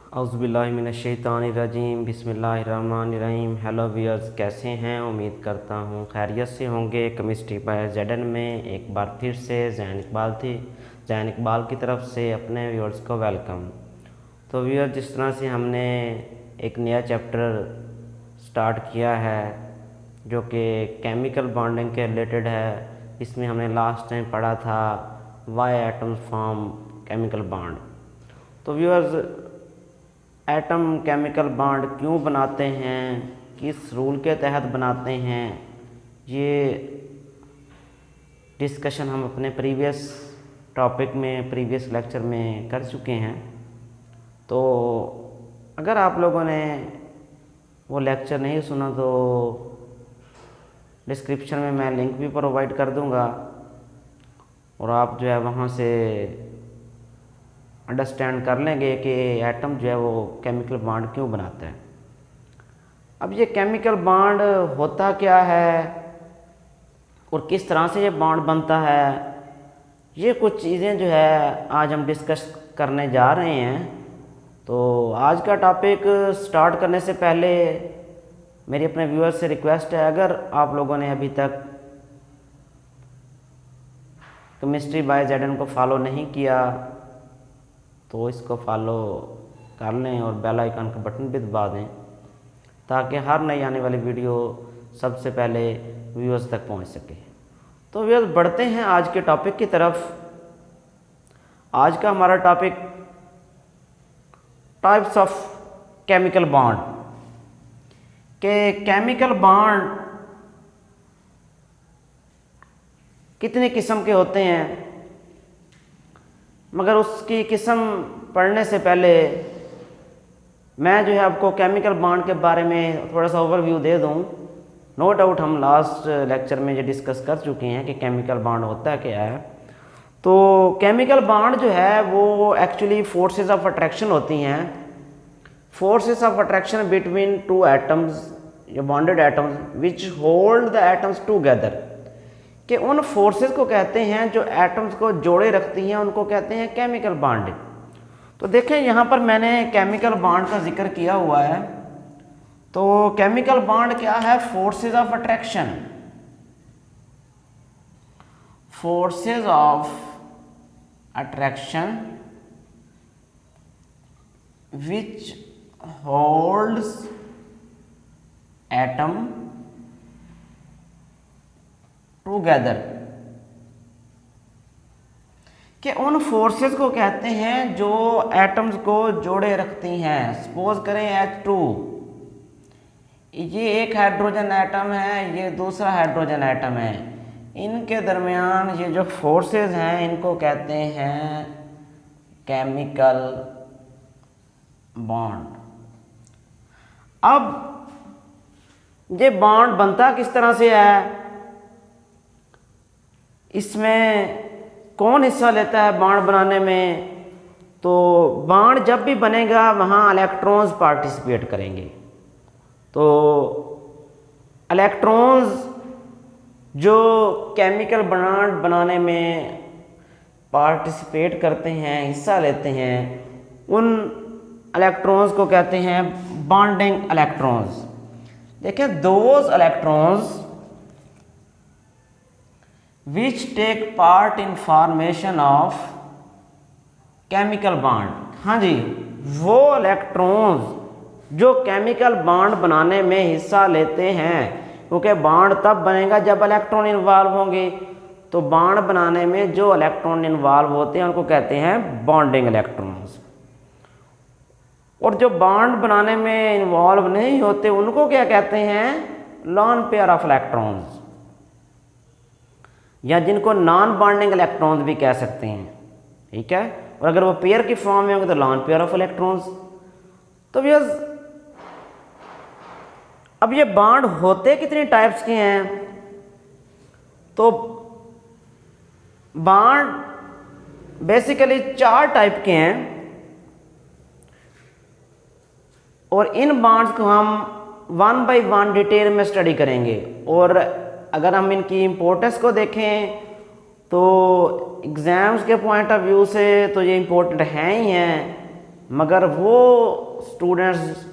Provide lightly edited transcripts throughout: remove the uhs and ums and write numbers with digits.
औज़ुबिल्लाहिमिनश्शैतानिर्रजीम बिस्मिल्लाहिर्रहमानिर्रहीम। Hello viewers, कैसे हैं? उम्मीद करता हूँ खैरियत से होंगे। केमिस्ट्री बाय जेडन में एक बार फिर से जैन इकबाल की तरफ से अपने व्यूअर्स को वेलकम। तो व्यूअर्स, जिस तरह से हमने एक नया चैप्टर स्टार्ट किया है जो कि केमिकल बॉन्डिंग के रिलेटेड है, इसमें हमने लास्ट टाइम पढ़ा था why atoms form chemical bond. तो व्यूअर्स, एटम केमिकल बॉन्ड क्यों बनाते हैं, किस रूल के तहत बनाते हैं, ये डिस्कशन हम अपने प्रीवियस लेक्चर में कर चुके हैं। तो अगर आप लोगों ने वो लेक्चर नहीं सुना तो डिस्क्रिप्शन में मैं लिंक भी प्रोवाइड कर दूंगा और आप जो है वहाँ से अंडरस्टैंड कर लेंगे कि एटम जो है वो केमिकल बॉन्ड क्यों बनाता है। अब ये केमिकल बॉन्ड होता क्या है और किस तरह से ये बॉन्ड बनता है, ये कुछ चीज़ें जो है आज हम डिस्कस करने जा रहे हैं। तो आज का टॉपिक स्टार्ट करने से पहले मेरी अपने व्यूअर्स से रिक्वेस्ट है, अगर आप लोगों ने अभी तक केमिस्ट्री बाय जेडन को फॉलो नहीं किया तो इसको फॉलो कर लें और बेल आइकन का बटन भी दबा दें ताकि हर नई आने वाली वीडियो सबसे पहले व्यूअर्स तक पहुंच सके। तो व्यूअर्स, बढ़ते हैं आज के टॉपिक की तरफ। आज का हमारा topic types of chemical bond के केमिकल बॉन्ड कितने किस्म के होते हैं, मगर उसकी किस्म पढ़ने से पहले मैं जो है आपको केमिकल बॉन्ड के बारे में थोड़ा सा ओवरव्यू दे दूं। नो डाउट हम लास्ट लेक्चर में ये डिस्कस कर चुके हैं कि केमिकल बॉन्ड होता क्या है। तो केमिकल बॉन्ड जो है वो एक्चुअली फोर्सेस ऑफ अट्रैक्शन होती हैं, forces of attraction between two atoms या bonded atoms which hold the atoms together, कि उन फोर्सेस को कहते हैं जो एटम्स को जोड़े रखती हैं, उनको कहते हैं केमिकल बॉन्ड। तो देखें यहाँ पर मैंने केमिकल बॉन्ड का जिक्र किया हुआ है। तो केमिकल बॉन्ड क्या है? Forces of attraction, forces of attraction which holds atom together, कि उन फोर्सेस को कहते हैं जो एटम्स को जोड़े रखती हैं। सपोज करें H2, ये एक हाइड्रोजन एटम है, ये दूसरा हाइड्रोजन एटम है, इनके दरमियान ये जो फोर्सेस हैं इनको कहते हैं केमिकल बॉन्ड। अब ये बॉन्ड बनता किस तरह से है, इसमें कौन हिस्सा लेता है बॉन्ड बनाने में? तो बॉन्ड जब भी बनेगा वहाँ इलेक्ट्रॉन्स पार्टिसिपेट करेंगे। तो इलेक्ट्रॉन्स जो केमिकल बॉन्ड बनाने में पार्टिसिपेट करते हैं, हिस्सा लेते हैं, उन इलेक्ट्रॉन्स को कहते हैं बॉन्डिंग इलेक्ट्रॉन्स। देखें, those electrons which take part in formation of chemical bond। हाँ जी, वो इलेक्ट्रॉन्स जो केमिकल बॉन्ड बनाने में हिस्सा लेते हैं, क्योंकि बॉन्ड तब बनेगा जब इलेक्ट्रॉन इन्वॉल्व होंगे। तो बॉन्ड बनाने में जो इलेक्ट्रॉन इन्वॉल्व होते हैं उनको कहते हैं बॉन्डिंग इलेक्ट्रॉन्स, और जो बॉन्ड बनाने में इन्वॉल्व नहीं होते उनको क्या कहते हैं? लॉन पेयर ऑफ इलेक्ट्रॉन्स, या जिनको नॉन बॉन्डिंग इलेक्ट्रॉन्स भी कह सकते हैं। ठीक है, और अगर वो पेयर की फॉर्म में होंगे तो लॉन पेयर ऑफ इलेक्ट्रॉन्स। तो व्यूअर्स, अब ये बॉन्ड होते कितने टाइप्स के हैं? तो बॉन्ड बेसिकली 4 टाइप के हैं, और इन बॉन्ड्स को हम 1 बाय 1 डिटेल में स्टडी करेंगे। और अगर हम इनकी इम्पोर्टेंस को देखें तो एग्ज़ाम्स के पॉइंट ऑफ व्यू से तो ये इम्पोर्टेंट हैं ही हैं, मगर वो स्टूडेंट्स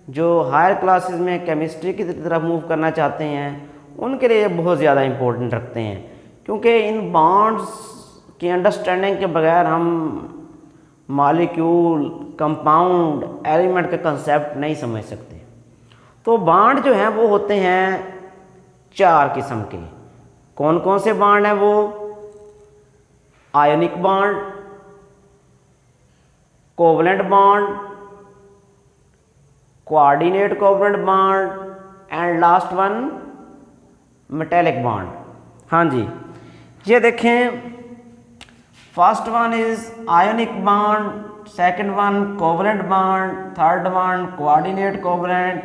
जो हायर क्लासेस में केमिस्ट्री की तरफ मूव करना चाहते हैं उनके लिए बहुत ज़्यादा इम्पोर्टेंट रखते हैं, क्योंकि इन बॉन्ड्स की अंडरस्टैंडिंग के बगैर हम मॉलिक्यूल, कंपाउंड, एलिमेंट के कंसेप्ट नहीं समझ सकते। तो बॉन्ड जो हैं वो होते हैं 4 किस्म के। कौन कौन से बॉन्ड हैं वो? Ionic bond, covalent bond, coordinate covalent bond and last one metallic bond. हाँ जी, ये देखें, first one is ionic bond, second one covalent bond, third one coordinate covalent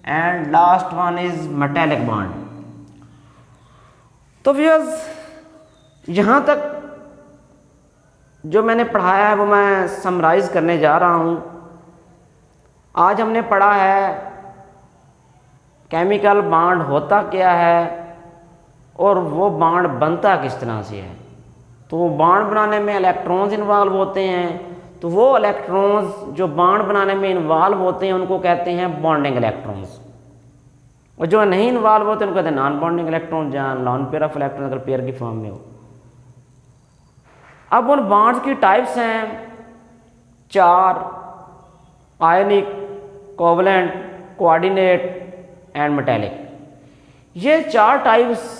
and last one is metallic bond. तो viewers, यहाँ तक जो मैंने पढ़ाया है वो मैं समराइज़ करने जा रहा हूँ। आज हमने पढ़ा है केमिकल बॉन्ड होता क्या है और वो बॉन्ड बनता किस तरह से है। तो बॉन्ड बनाने में इलेक्ट्रॉन्स इन्वॉल्व होते हैं, तो वो इलेक्ट्रॉन्स जो बॉन्ड बनाने में इन्वॉल्व होते हैं उनको कहते हैं बॉन्डिंग इलेक्ट्रॉन्स, और जो नहीं इन्वॉल्व होते हैं उनको कहते हैं नॉन बॉन्डिंग इलेक्ट्रॉन, जहाँ लॉन पेयर ऑफ इलेक्ट्रॉन अगर पेयर की फॉर्म में हो। अब उन बॉन्ड्स की टाइप्स हैं 4: आयनिक, कोवलेंट, कोऑर्डिनेट एंड मेटेलिक। ये 4 टाइप्स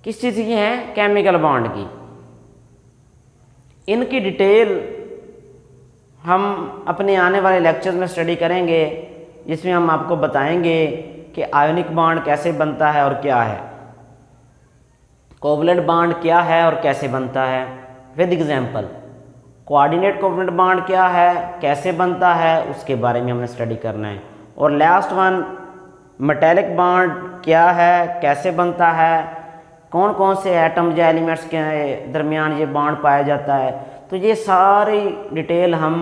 किस चीज़ की हैं? केमिकल बॉन्ड की। इनकी डिटेल हम अपने आने वाले लेक्चर्स में स्टडी करेंगे, जिसमें हम आपको बताएंगे कि आयोनिक बॉन्ड कैसे बनता है और क्या है, कोवलेंट बॉन्ड क्या है और कैसे बनता है with example, coordinate covalent bond क्या है, कैसे बनता है, उसके बारे में हमने स्टडी करना है, और लास्ट वन मेटेलिक बॉन्ड क्या है, कैसे बनता है, कौन कौन से एटम्स या एलिमेंट्स के दरमियान ये बॉन्ड पाया जाता है। तो ये सारी डिटेल हम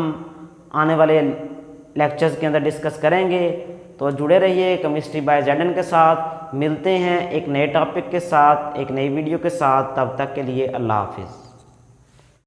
आने वाले लेक्चर्स के अंदर डिस्कस करेंगे। तो जुड़े रहिए केमिस्ट्री बाय ZN के साथ। मिलते हैं एक नए टॉपिक के साथ, एक नई वीडियो के साथ। तब तक के लिए अल्लाह हाफिज़।